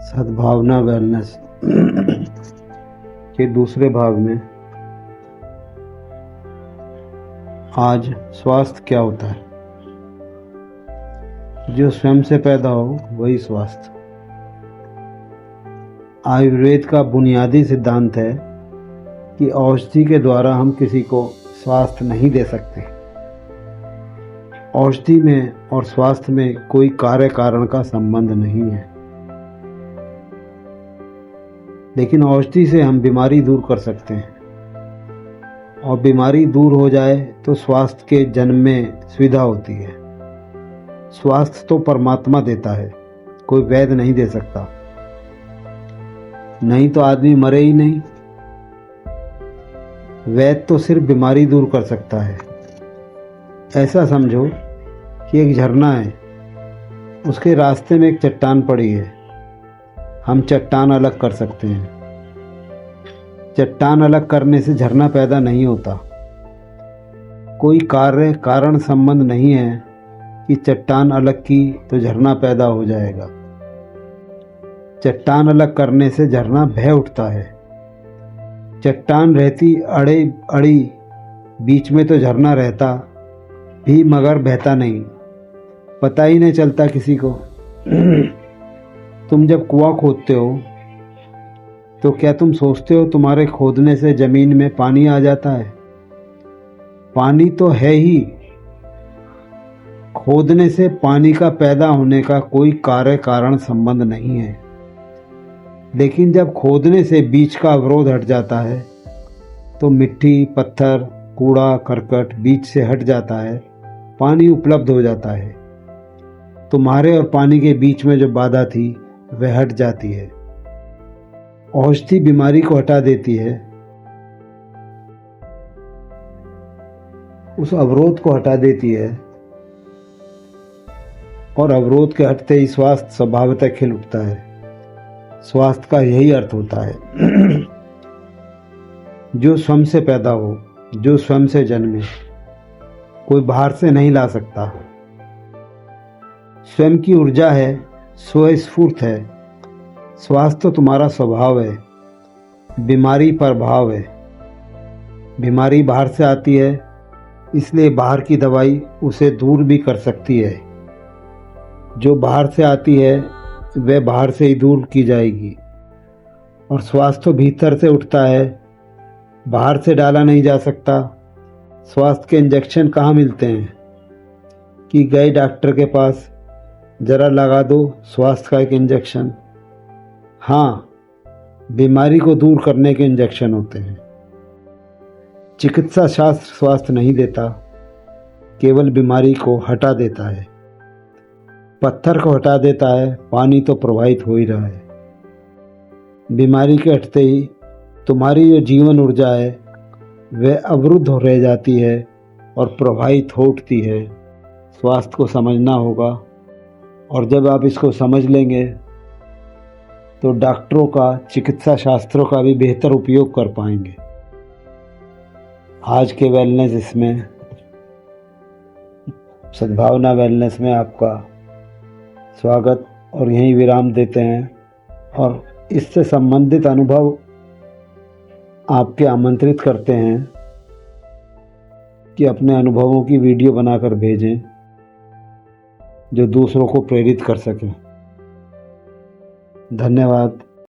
सद्भावना वेलनेस के दूसरे भाग में आज स्वास्थ्य क्या होता है। जो स्वयं से पैदा हो वही स्वास्थ्य। आयुर्वेद का बुनियादी सिद्धांत है कि औषधि के द्वारा हम किसी को स्वास्थ्य नहीं दे सकते। औषधि में और स्वास्थ्य में कोई कार्य कारण का संबंध नहीं है, लेकिन औषधि से हम बीमारी दूर कर सकते हैं, और बीमारी दूर हो जाए तो स्वास्थ्य के जन्म में सुविधा होती है। स्वास्थ्य तो परमात्मा देता है, कोई वैद्य नहीं दे सकता, नहीं तो आदमी मरे ही नहीं। वैद्य तो सिर्फ बीमारी दूर कर सकता है। ऐसा समझो कि एक झरना है, उसके रास्ते में एक चट्टान पड़ी है। हम चट्टान अलग कर सकते हैं। चट्टान अलग करने से झरना पैदा नहीं होता। कोई कार्य कारण संबंध नहीं है कि चट्टान अलग की तो झरना पैदा हो जाएगा। चट्टान अलग करने से झरना बह उठता है। चट्टान रहती अड़ी बीच में तो झरना रहता भी, मगर बहता नहीं, पता ही नहीं चलता किसी को। तुम जब कुआं खोदते हो तो क्या तुम सोचते हो तुम्हारे खोदने से जमीन में पानी आ जाता है? पानी तो है ही। खोदने से पानी का पैदा होने का कोई कार्य कारण संबंध नहीं है, लेकिन जब खोदने से बीच का अवरोध हट जाता है तो मिट्टी, पत्थर, कूड़ा करकट बीच से हट जाता है, पानी उपलब्ध हो जाता है। तुम्हारे और पानी के बीच में जो बाधा थी वह हट जाती है। औषधि बीमारी को हटा देती है, उस अवरोध को हटा देती है, और अवरोध के हटते ही स्वास्थ्य स्वभावतः खिल उठता है। स्वास्थ्य का यही अर्थ होता है। जो स्वयं से पैदा हो, जो स्वयं से जन्मे, कोई बाहर से नहीं ला सकता। स्वयं की ऊर्जा है, स्वस्फूर्त है। स्वास्थ्य तो तुम्हारा स्वभाव है, बीमारी पर भाव है। बीमारी बाहर से आती है, इसलिए बाहर की दवाई उसे दूर भी कर सकती है। जो बाहर से आती है वह बाहर से ही दूर की जाएगी। और स्वास्थ्य तो भीतर से उठता है, बाहर से डाला नहीं जा सकता। स्वास्थ्य के इंजेक्शन कहाँ मिलते हैं कि गए डॉक्टर के पास, जरा लगा दो स्वास्थ्य का एक इंजेक्शन। हाँ, बीमारी को दूर करने के इंजेक्शन होते हैं। चिकित्सा शास्त्र स्वास्थ्य नहीं देता, केवल बीमारी को हटा देता है। पत्थर को हटा देता है, पानी तो प्रवाहित हो ही रहा है। बीमारी के हटते ही तुम्हारी जो जीवन ऊर्जा है वह अवरुद्ध हो रह जाती है और प्रवाहित हो उठती है। स्वास्थ्य को समझना होगा, और जब आप इसको समझ लेंगे तो डॉक्टरों का, चिकित्सा शास्त्रों का भी बेहतर उपयोग कर पाएंगे। आज के वेलनेस इसमें, सद्भावना वेलनेस में आपका स्वागत, और यहीं विराम देते हैं। और इससे संबंधित अनुभव आपके आमंत्रित करते हैं कि अपने अनुभवों की वीडियो बनाकर भेजें जो दूसरों को प्रेरित कर सकें। धन्यवाद।